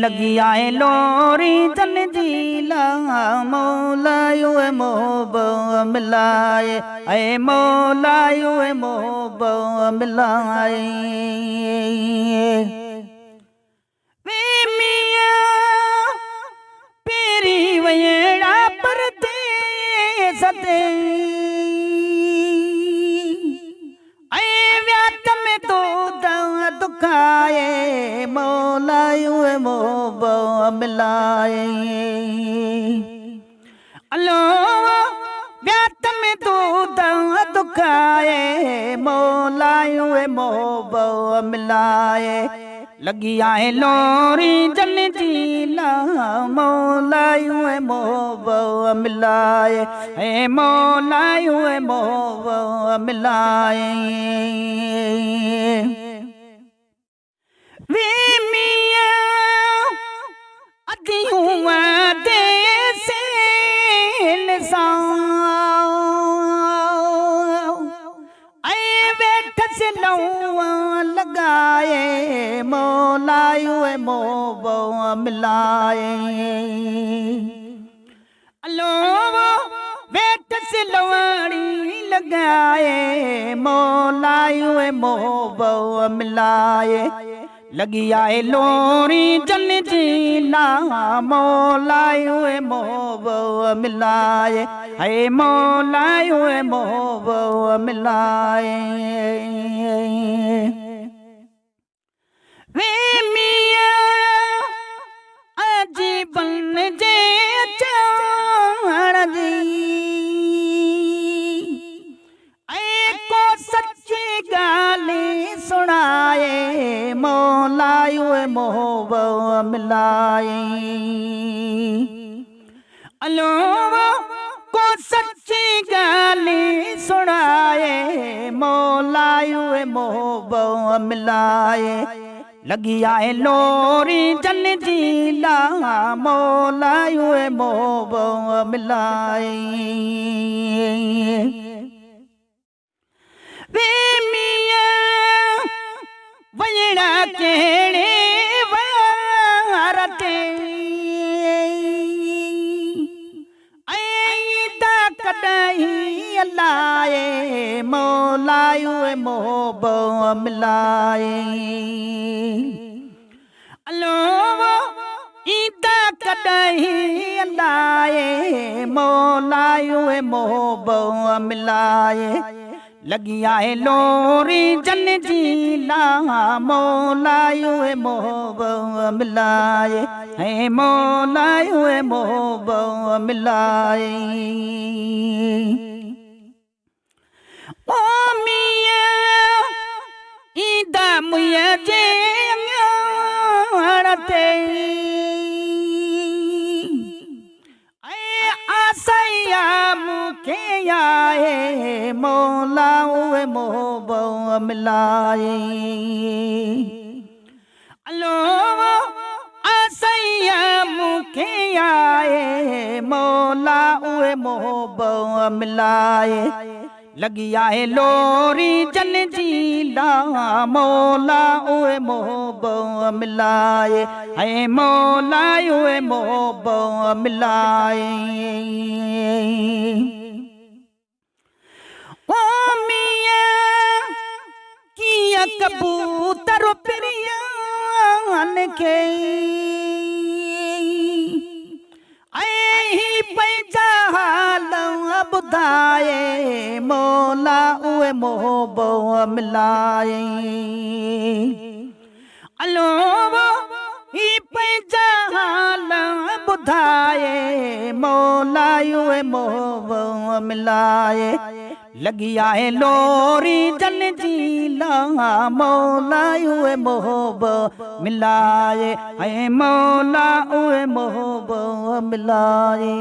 लगी आए लोरी जन जीला मौलायो मोब मिलाए ऐ मौलायो मोब मिलाए वे मियां पेरी वयड़ा परते सते दुखाए मौलायो मोब मिलाए अलो व्यात में तू दुखाए मौलायो मोब मिलाए लगी आए लोरी जन जीला मौलायो मोब मिलाए हे मौलायो मोब मिलाए वे मियां अधी हुआ दे से ऐ बैठ से लौआ लगाए मौलायो मोब मिलाए अलो बैठ से लवाड़ी लगाए मौलायो मोब मिलाए लगी आए लोरी जन जीला मौलायो मोब मिलाए ऐ मौलायो मोब मिलाए वे मियां अजीबन जे चाण जी ऐ को सच्ची गाली सुनाए मौलायो मोब मिलाए अलो को सच्ची गाली सुनाए मौलायो मोब मिलाए लगी आए लोरी जन जीला मौलायो मोब मिलाए वे मियां वयड़ा केड़े वारते ऐदा कदई अल्लाए मौलायो मोब मिलाए अलो ईदा कदई अल्लाए मौलायो मोब मिलाए लगी आए लोरी जन जीला मौलायो मोब मिलाए है मौलायो मोब मिलाए ओ मियां ईदा मुझे अंगड़ते आसैया मुखे आए मौलायो मोब मिलाए अलो आसैया मुखे आए मौलायो मोब मिलाए लगी आए लोरी जन जीला मौलायो मोब मिलाए ऐ मौलायो मोब मिलाए ओ मियां किया कबूतर प्रियान के ऐ पैजा हाल बुधाए मौलायो मोब मिलाए अलो ही पैजा हाल बुधाए मौलायो मोब मिलाए लगी आए लोरी जन जीला मौलायो मोब मिलाए ऐ मौलायो मोब मिलाए।